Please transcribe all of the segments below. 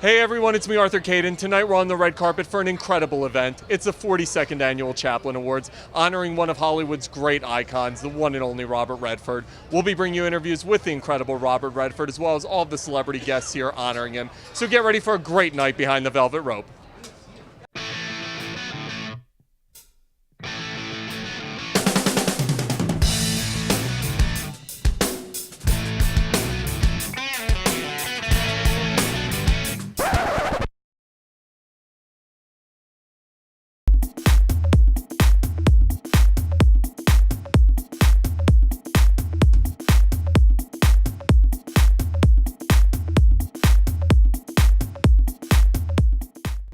Hey everyone, it's me, Arthur Kade. Tonight we're on the red carpet for an incredible event. It's the 42nd Annual Chaplin Awards, honoring one of Hollywood's great icons, the one and only Robert Redford. We'll be bringing you interviews with the incredible Robert Redford, as well as all of the celebrity guests here honoring him. So get ready for a great night behind the velvet rope.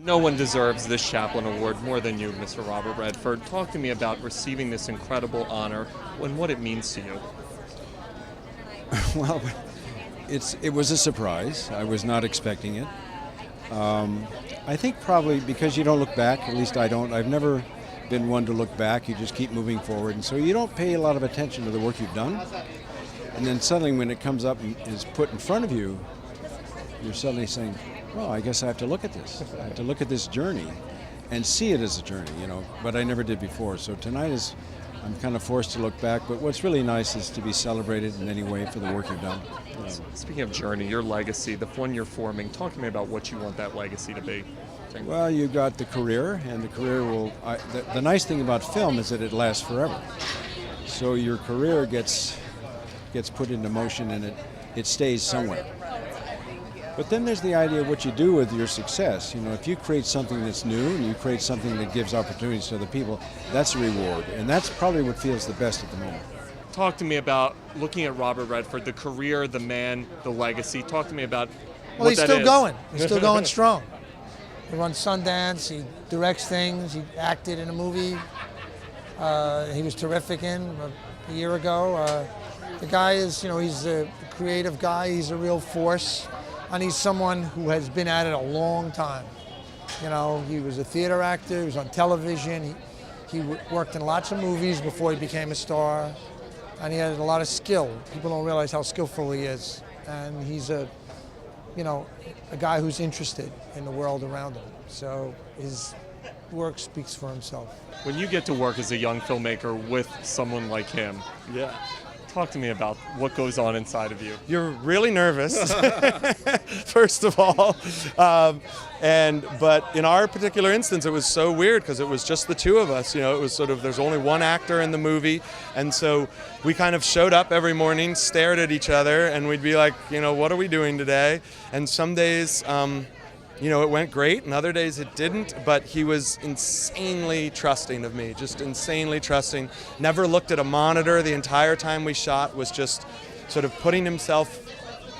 No one deserves this Chaplin Award more than you, Mr. Robert Redford. Talk to me about receiving this incredible honor and what it means to you. Well, it was a surprise. I was not expecting it. I think probably because you don't look back, at least I don't. I've never been one to look back. You just keep moving forward. And so you don't pay a lot of attention to the work you've done. And then suddenly when it comes up and is put in front of you, you're suddenly saying, well, I guess I have to look at this. I have to look at this journey and see it as a journey, but I never did before. So tonight I'm kind of forced to look back, but what's really nice is to be celebrated in any way for the work you've done. Speaking of journey, your legacy, the one you're forming, talk to me about what you want that legacy to be. Well, you've got the career, and the career will, the nice thing about film is that it lasts forever. So your career gets put into motion and it stays somewhere. But then there's the idea of what you do with your success. If you create something that's new and you create something that gives opportunities to other people, that's a reward. And that's probably what feels the best at the moment. Talk to me about looking at Robert Redford, the career, the man, the legacy. Talk to me about what that is. Well, he's still going. He's still going strong. He runs Sundance. He directs things. He acted in a movie. He was terrific in a year ago. The guy is, he's a creative guy. He's a real force. And he's someone who has been at it a long time. He was a theater actor, he was on television, he worked in lots of movies before he became a star, and he had a lot of skill. People don't realize how skillful he is. And he's a guy who's interested in the world around him. So his work speaks for himself. When you get to work as a young filmmaker with someone like him, talk to me about what goes on inside of you. You're really nervous, first of all. But in our particular instance, it was so weird because it was just the two of us. It was sort of, there's only one actor in the movie. And so we kind of showed up every morning, stared at each other, and we'd be like, what are we doing today? And some days, it went great, and other days it didn't, but he was insanely trusting of me, just insanely trusting. Never looked at a monitor the entire time we shot, was just sort of putting himself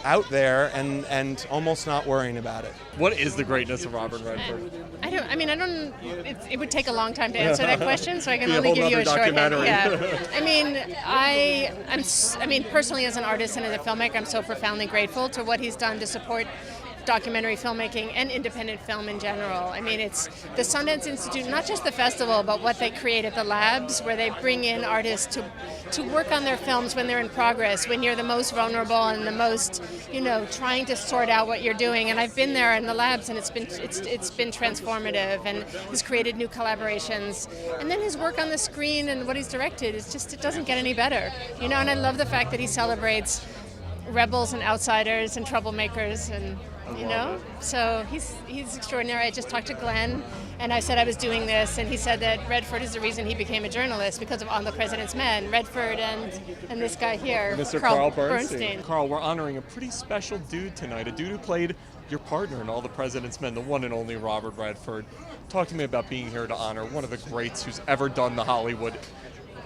out there and almost not worrying about it. What is the greatness of Robert Redford? It would take a long time to answer that question, so I can only give you a shorthand. Personally as an artist and as a filmmaker, I'm so profoundly grateful to what he's done to support documentary filmmaking and independent film in general. It's the Sundance Institute, not just the festival, but what they create at the labs, where they bring in artists to work on their films when they're in progress, when you're the most vulnerable and the most, trying to sort out what you're doing. And I've been there in the labs, and it's been transformative, and he's created new collaborations. And then his work on the screen and what he's directed is just, it doesn't get any better. And I love the fact that he celebrates rebels and outsiders and troublemakers, and so he's extraordinary. I just talked to Glenn, and I said I was doing this, and he said that Redford is the reason he became a journalist, because of On the President's Men, Redford and this guy here, Mr. Carl Bernstein. Carl, we're honoring a pretty special dude tonight, a dude who played your partner in All the President's Men, the one and only Robert Redford. Talk to me about being here to honor one of the greats who's ever done the Hollywood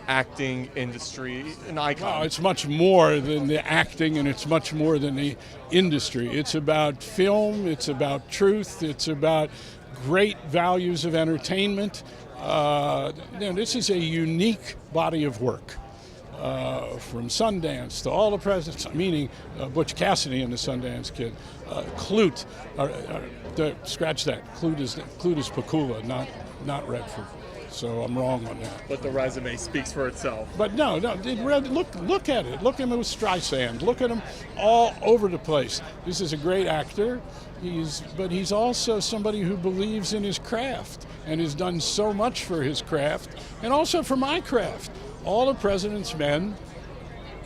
acting industry, an icon. No, it's much more than the acting, and it's much more than the industry. It's about film, it's about truth, it's about great values of entertainment. This is a unique body of work. From Sundance to All the Presidents, meaning Butch Cassidy and the Sundance Kid, Clute, scratch that, Clute is Pakula, not Redford. so I'm wrong on that. But the resume speaks for itself. But no, look at it. Look at him with Streisand. Look at him all over the place. This is a great actor. But he's also somebody who believes in his craft and has done so much for his craft and also for my craft. All the President's Men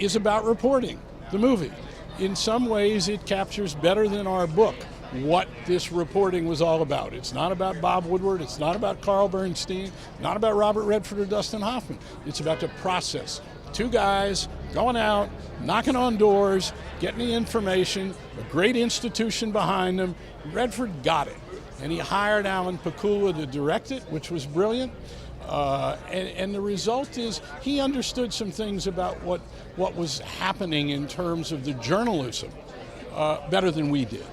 is about reporting the movie. In some ways, it captures better than our book what this reporting was all about. It's not about Bob Woodward. It's not about Carl Bernstein. Not about Robert Redford or Dustin Hoffman. It's about the process. Two guys going out, knocking on doors, getting the information, a great institution behind them. Redford got it. And he hired Alan Pakula to direct it, which was brilliant. And the result is he understood some things about what was happening in terms of the journalism better than we did.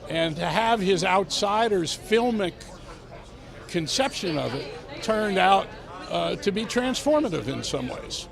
And to have his outsider's filmic conception of it turned out to be transformative in some ways.